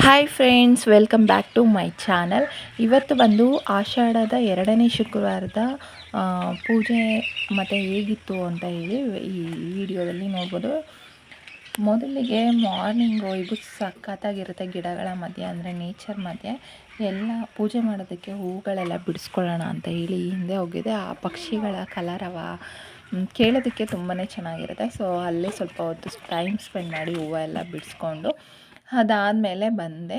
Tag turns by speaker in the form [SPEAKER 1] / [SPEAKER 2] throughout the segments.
[SPEAKER 1] Hi friends, welcome back to my channel. ಇವತ್ತು ಬಂದು ಆಷಾಢದ 2ನೇ ಶುಕ್ರವಾರದ ಪೂಜೆ ಮತ್ತು ಹೇಗಿತ್ತು ಅಂತ ಹೇಳಿ ಈ ವಿಡಿಯೋದಲ್ಲಿ ನೋಡ್ಬೋದು. ಮೊದಲಿಗೆ ಮಾರ್ನಿಂಗು ಇದು ಸಖತ್ತಾಗಿರುತ್ತೆ. ಗಿಡಗಳ ಮಧ್ಯೆ ಅಂದರೆ ನೇಚರ್ ಮಧ್ಯೆ ಎಲ್ಲ ಪೂಜೆ ಮಾಡೋದಕ್ಕೆ ಹೂಗಳೆಲ್ಲ ಬಿಡಿಸ್ಕೊಳ್ಳೋಣ ಅಂತ ಹೇಳಿ ಹಿಂದೆ ಹೋಗಿದೆ. ಆ ಪಕ್ಷಿಗಳ ಕಲರವ ಕೇಳೋದಕ್ಕೆ ತುಂಬಾ ಚೆನ್ನಾಗಿರುತ್ತೆ. ಸೊ ಅಲ್ಲೇ ಸ್ವಲ್ಪ ಹೊತ್ತು ಟೈಮ್ ಸ್ಪೆಂಡ್ ಮಾಡಿ ಹೂವು ಎಲ್ಲ ಬಿಡಿಸ್ಕೊಂಡು ಅದಾದಮೇಲೆ ಬಂದೆ.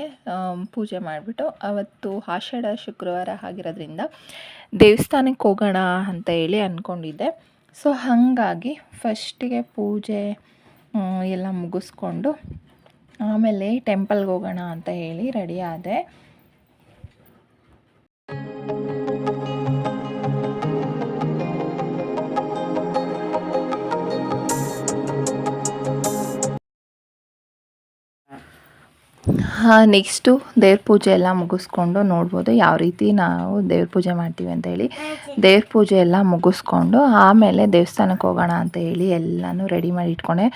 [SPEAKER 1] ಪೂಜೆ ಮಾಡಿಬಿಟ್ಟು ಅವತ್ತು ಆಷಾಢ ಶುಕ್ರವಾರ ಆಗಿರೋದ್ರಿಂದ ದೇವಸ್ಥಾನಕ್ಕೆ ಹೋಗೋಣ ಅಂತ ಹೇಳಿ ಅಂದ್ಕೊಂಡಿದ್ದೆ. ಸೊ ಹಾಗಾಗಿ ಫಸ್ಟಿಗೆ ಪೂಜೆ ಎಲ್ಲ ಮುಗಿಸ್ಕೊಂಡು ಆಮೇಲೆ ಟೆಂಪಲ್ಗೆ ಹೋಗೋಣ ಅಂತ ಹೇಳಿ ರೆಡಿ ಆದೆ. ನೆಕ್ಸ್ಟು ದೇವ್ರ ಪೂಜೆ ಎಲ್ಲ ಮುಗಿಸ್ಕೊಂಡು ನೋಡ್ಬೋದು ಯಾವ ರೀತಿ ನಾವು ದೇವ್ರ ಪೂಜೆ ಮಾಡ್ತೀವಿ ಅಂತ ಹೇಳಿ. ದೇವ್ರ ಪೂಜೆ ಎಲ್ಲ ಮುಗಿಸ್ಕೊಂಡು ಆಮೇಲೆ ದೇವಸ್ಥಾನಕ್ಕೆ ಹೋಗೋಣ ಅಂತ ಹೇಳಿ ಎಲ್ಲನೂ ರೆಡಿ ಮಾಡಿ ಇಟ್ಕೊಂಡೆ.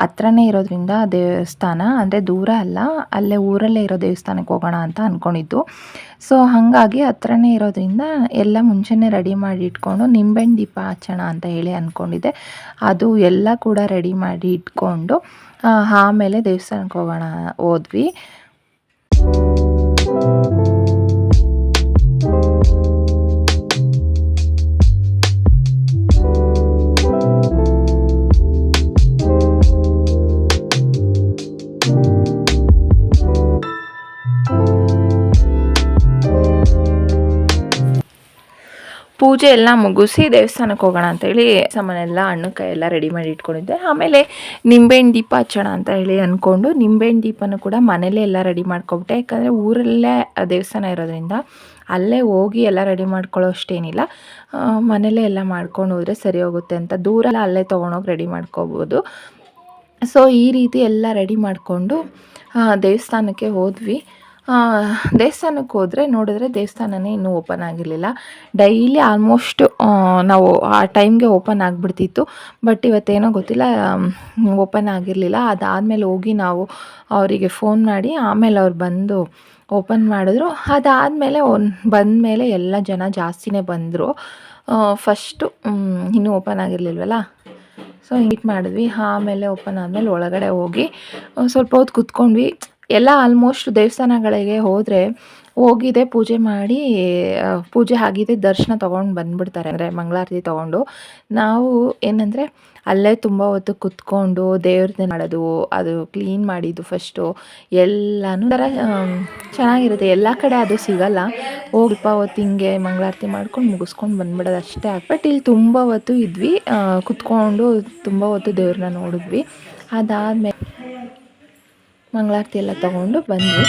[SPEAKER 1] ಹತ್ರನೇ ಇರೋದ್ರಿಂದ ದೇವಸ್ಥಾನ ಅಂದರೆ ದೂರ ಅಲ್ಲ, ಅಲ್ಲೇ ಊರಲ್ಲೇ ಇರೋ ದೇವಸ್ಥಾನಕ್ಕೆ ಹೋಗೋಣ ಅಂತ ಅಂದ್ಕೊಂಡಿದ್ದು. ಸೊ ಹಾಗಾಗಿ ಹತ್ರನೇ ಇರೋದ್ರಿಂದ ಎಲ್ಲ ಮುಂಚೆನೇ ರೆಡಿ ಮಾಡಿ ಇಟ್ಕೊಂಡು ನಿಂಬೆಹಣ್ಣು ದೀಪ ಹಚ್ಚೋಣ ಅಂತ ಹೇಳಿ ಅಂದ್ಕೊಂಡಿದ್ದೆ. ಅದು ಎಲ್ಲ ಕೂಡ ರೆಡಿ ಮಾಡಿ ಇಟ್ಕೊಂಡು ಆಮೇಲೆ ದೇವಸ್ಥಾನಕ್ಕೆ ಹೋದ್ವಿ. ಪೂಜೆ ಎಲ್ಲ ಮುಗಿಸಿ ದೇವಸ್ಥಾನಕ್ಕೆ ಹೋಗೋಣ ಅಂತೇಳಿ ಸಾಮಾನೆಲ್ಲ ಹಣ್ಣು ಕಾಯಿ ಎಲ್ಲ ರೆಡಿ ಮಾಡಿ ಇಟ್ಕೊಂಡಿದ್ದೆ. ಆಮೇಲೆ ನಿಂಬೆಹಣ್ಣು ದೀಪ ಹಚ್ಚೋಣ ಅಂತ ಹೇಳಿ ಅಂದ್ಕೊಂಡು ನಿಂಬೆಹಣ್ಣು ದೀಪನೂ ಕೂಡ ಮನೇಲೇ ಎಲ್ಲ ರೆಡಿ ಮಾಡ್ಕೊಬಿಟ್ಟೆ. ಯಾಕಂದರೆ ಊರಲ್ಲೇ ದೇವಸ್ಥಾನ ಇರೋದ್ರಿಂದ ಅಲ್ಲೇ ಹೋಗಿ ಎಲ್ಲ ರೆಡಿ ಮಾಡ್ಕೊಳ್ಳೋ ಅಷ್ಟೇನಿಲ್ಲ, ಮನೇಲೇ ಎಲ್ಲ ಮಾಡ್ಕೊಂಡು ಹೋದರೆ ಸರಿ ಹೋಗುತ್ತೆ ಅಂತ ದೂರ ಅಲ್ಲೇ ತೊಗೊಂಡೋಗಿ ರೆಡಿ ಮಾಡ್ಕೋಬೋದು. ಸೊ ಈ ರೀತಿ ಎಲ್ಲ ರೆಡಿ ಮಾಡಿಕೊಂಡು ದೇವಸ್ಥಾನಕ್ಕೆ ಹೋದ್ವಿ. ದೇವಸ್ಥಾನಕ್ಕೆ ಹೋದರೆ ನೋಡಿದ್ರೆ ದೇವಸ್ಥಾನನೇ ಇನ್ನೂ ಓಪನ್ ಆಗಿರಲಿಲ್ಲ. ಡೈಲಿ ಆಲ್ಮೋಸ್ಟ್ ನಾವು ಆ ಟೈಮ್ಗೆ ಓಪನ್ ಆಗಿಬಿಡ್ತಿತ್ತು. ಬಟ್ ಇವತ್ತೇನೋ ಗೊತ್ತಿಲ್ಲ, ಓಪನ್ ಆಗಿರಲಿಲ್ಲ. ಅದಾದಮೇಲೆ ಹೋಗಿ ನಾವು ಅವರಿಗೆ ಫೋನ್ ಮಾಡಿ ಆಮೇಲೆ ಅವ್ರು ಬಂದು ಓಪನ್ ಮಾಡಿದ್ರು. ಅದಾದಮೇಲೆ ಬಂದಮೇಲೆ ಎಲ್ಲ ಜನ ಜಾಸ್ತಿನೇ ಬಂದರು. ಫಸ್ಟು ಇನ್ನೂ ಓಪನ್ ಆಗಿರಲಿಲ್ವಲ್ಲ, ಸೊ ಹಿಂಗೆ ಮಾಡಿದ್ವಿ. ಆಮೇಲೆ ಓಪನ್ ಆದಮೇಲೆ ಒಳಗಡೆ ಹೋಗಿ ಸ್ವಲ್ಪ ಹೊತ್ತು ಕೂತ್ಕೊಂಡ್ವಿ. ಎಲ್ಲ ಆಲ್ಮೋಸ್ಟ್ ದೇವಸ್ಥಾನಗಳಿಗೆ ಹೋದರೆ ಹೋಗಿದೆ ಪೂಜೆ ಮಾಡಿ, ಪೂಜೆ ಆಗಿದೆ ದರ್ಶನ ತೊಗೊಂಡು ಬಂದುಬಿಡ್ತಾರೆ, ಅಂದರೆ ಮಂಗಳಾರತಿ ತೊಗೊಂಡು. ನಾವು ಏನಂದರೆ ಅಲ್ಲೇ ತುಂಬ ಹೊತ್ತು ಕುತ್ಕೊಂಡು ದೇವ್ರದ್ದು ಮಾಡೋದು, ಅದು ಕ್ಲೀನ್ ಮಾಡಿದ್ದು ಫಸ್ಟು ಎಲ್ಲನೂ ಥರ ಚೆನ್ನಾಗಿರುತ್ತೆ. ಎಲ್ಲ ಕಡೆ ಅದು ಸಿಗೋಲ್ಲ. ಹೋಗಿಪ್ಪ ಹೊತ್ತು ಹಿಂಗೆ ಮಂಗಳಾರತಿ ಮಾಡ್ಕೊಂಡು ಮುಗಿಸ್ಕೊಂಡು ಬಂದ್ಬಿಡೋದು ಅಷ್ಟೇ. ಬಟ್ ಇಲ್ಲಿ ತುಂಬ ಹೊತ್ತು ಇದ್ವಿ, ಕುತ್ಕೊಂಡು ತುಂಬ ಹೊತ್ತು ದೇವ್ರನ್ನ ನೋಡಿದ್ವಿ. ಅದಾದಮೇಲೆ ಮಂಗಳಾರತಿ ಎಲ್ಲ ತಗೊಂಡು ಬಂದ್ವಿ.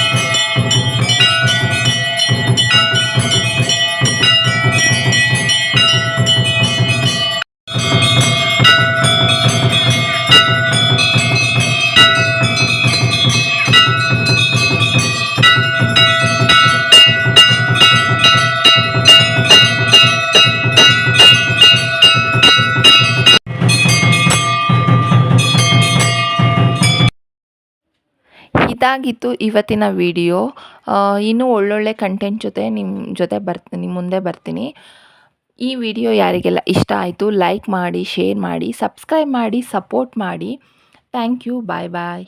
[SPEAKER 1] ಇದಾಗಿತ್ತು ಇವತ್ತಿನ ವಿಡಿಯೋ. ಇನ್ನೂ ಒಳ್ಳೊಳ್ಳೆ ಕಂಟೆಂಟ್ ಜೊತೆ ನಿಮ್ಮ ಮುಂದೆ ಬರ್ತೀನಿ. ಈ ವಿಡಿಯೋ ಯಾರಿಗೆಲ್ಲ ಇಷ್ಟ ಆಯಿತು ಲೈಕ್ ಮಾಡಿ, ಶೇರ್ ಮಾಡಿ, ಸಬ್ಸ್ಕ್ರೈಬ್ ಮಾಡಿ, ಸಪೋರ್ಟ್ ಮಾಡಿ. Thank you. Bye bye.